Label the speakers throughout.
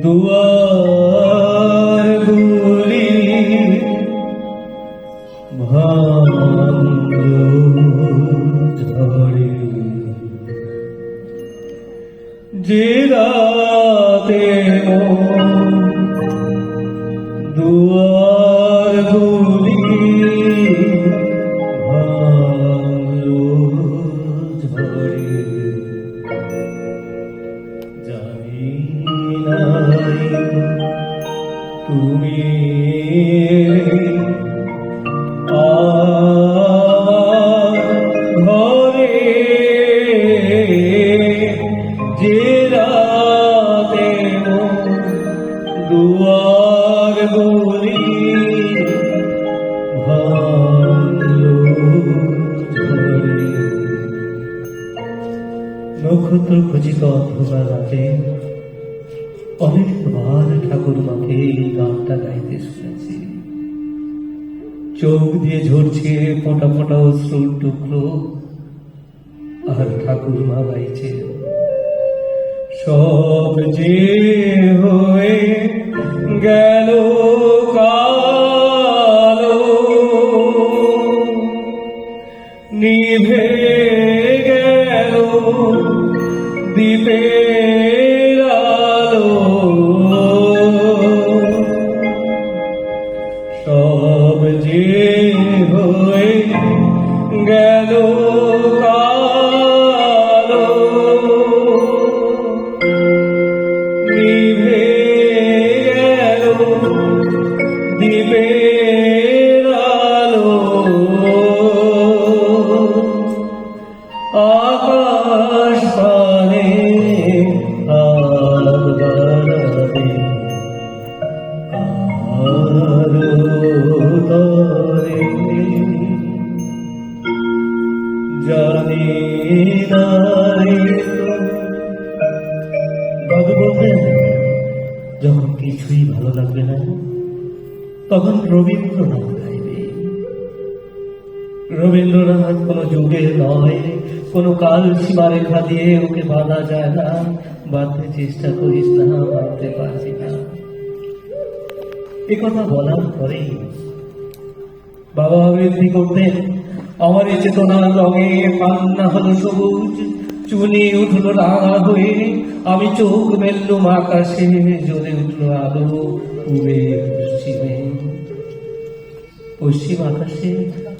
Speaker 1: দুয়ারগুলি ভাঙলো ঝড়ে, যে রাতে দুয়ারগুলি ভাঙলো ঝড়ে, জানি না তুমি ঘরে, যে রাতে দুয়ারগুলি ভাঙলো ঝড়ে। নক্ষত্র খচিত অন্ধকার রাতে অনেকবার ঠাকুরমাকে এই গানটা গাইতে শুনেছি। চোখ দিয়ে ঝরছে ফোঁটা ফোঁটা অশ্রুর টুকরো, আর ঠাকুরমা গাইছে, সব যে হয়ে গেল কালো, নিভে গেল দ্বীপের আলো, সব যে হয়ে গেল কালো, নিভে গেল দ্বীপের আলো, আকাশ পানে হাত বাড়াবে আরো তরে, জানি না দাদু বলতেন, যখন কিছুই ভালো লাগবে না তখন রবীন্দ্রনাথ গাইবে। রবীন্দ্রনাথ কোনো যুগে নয়, কোনো কাল সীমারেখা দিয়ে ওকে বাঁধা যায় না, বাঁধতে চেষ্টা করিস না, বাঁধতে পারছি না। এ কথা বলার পরেই বাবা আবৃত্তি করতেন, আমার এই চেতনার রঙে কান্না হলো সবুজ, চুনি উঠলো রাঙা হয়ে, আমি চোখ মেললুম আকাশে, জ্বলে উঠলো আলো পূবে পশ্চিমে। পশ্চিম আকাশে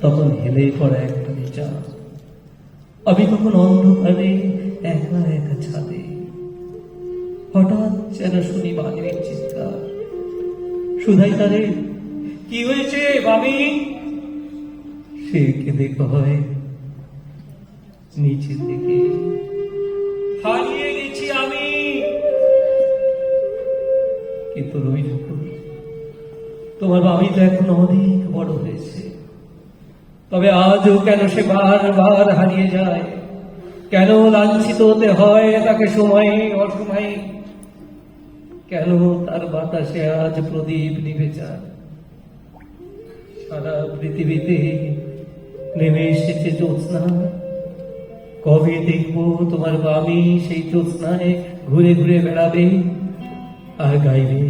Speaker 1: তখন হেলে পড়া একটা চাঁদ, আমি তখন অন্ধকারে একা একা ছাদে। হঠাৎ যেন শুনি বাঘের চিৎকার, শুধাই তারে, কি হয়েছে বাবি? সে কেঁদে কয়, নিচের দিকে হারিয়ে গেছি আমি। কিন্তু রবি ঠাকুর, তোমার বাবি তো এখন অনেক বড় হয়েছে, তবে আজও কেন সে বারবার হারিয়ে যায়? কেন লাঞ্ছিত হতে হয় তাকে সময়ে অসময়ে? কেন তার বাতাসে আজ প্রদীপ নিভে যায়? সারা পৃথিবীতে নেমে এসেছে জ্যোৎস্না, কবে দেখবো তোমার বাবি সেই জ্যোৎস্নায় ঘুরে ঘুরে বেড়াবে আর গাইবে,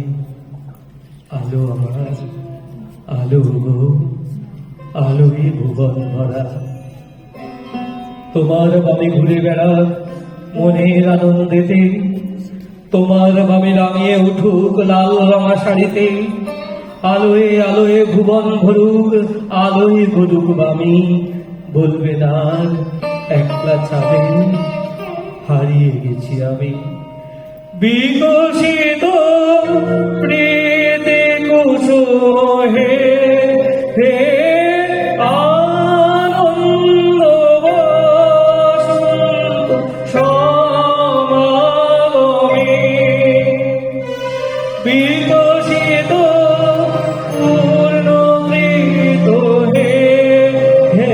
Speaker 1: আলো আমার আলো গো, আলোয় ভুবন ভরা। তোমার বাবি ঘুরে বেড়াক মনের আনন্দেতে, তোমার বাবি রাঙিয়ে উঠুক লাল রঙা শাড়িতে, আলোয় আলোয় ভুবন ভরুক, আলোয় ভরুক বামি, বলবে না একলা ছাদে হারিয়ে গেছি আমি। বিকশিত প্রীতি কুসুম হে হে আনন্দ বসন্ত সমাগমে, বিকশিত পূর্ণ প্রীত হে হে।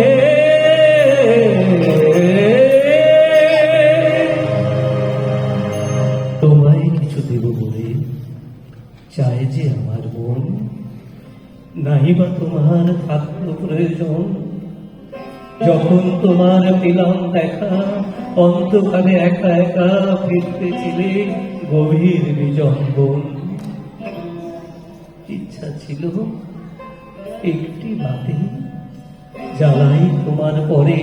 Speaker 1: তোমায় কিছু দেব বলে চায় যে আমার মন, নাহি বা তোমার থাকলো প্রয়োজন। যখন তোমার পেলাম দেখা অন্ধকারে একা একা ফিরতেছিলে গভীর বিজম্বন। ইচ্ছা ছিল একটি রাতে জ্বালাই তোমার পরে,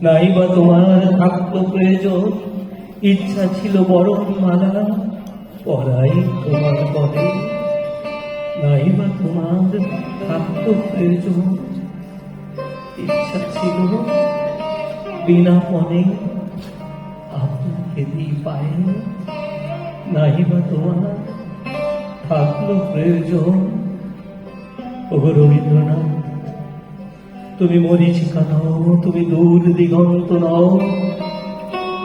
Speaker 1: নাই বা তোমার থাকতো প্রয়োজন। ইচ্ছা ছিল বরণ মালা পরাই তোমার পরে, নাই বা তোমার থাকতো প্রয়োজন। ইচ্ছা ছিল বিনা পণে আপনাকে দিই পায়ে, নাই বা তোমার থাকলো প্রয়োজন। ও রবীন্দ্রনাথ, তুমি মরীচিকা নও, তুমি দূর দিগন্ত নও,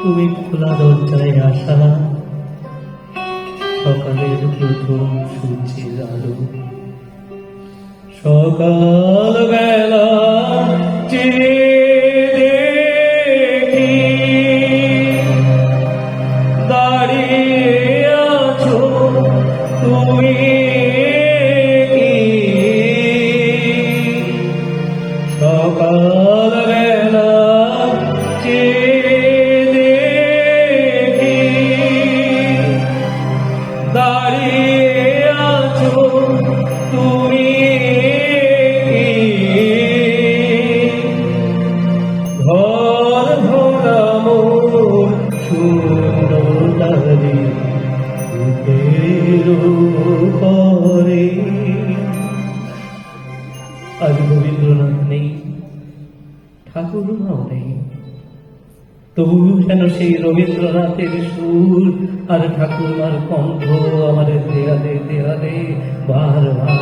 Speaker 1: তুমি খোলা দরজায় আসা সকালের প্রথম সূর্যের আলো। সকাল বেলা চেয়ে দেখি দাঁড়িয়ে আছো তুমি কি? সকাল বেলা চেয়ে দেখি দাঁড়িয়ে আছো তুমি কি? ঘর ভরা মোর সুন্দরী পরে। আজ রবীন্দ্রনাথ নেই, ঠাকুরমাও নেই, তবু যেন সেই রবীন্দ্রনাথের সুর আর ঠাকুরমার কণ্ঠ আমার দেয়ালে দেয়ালে বার বার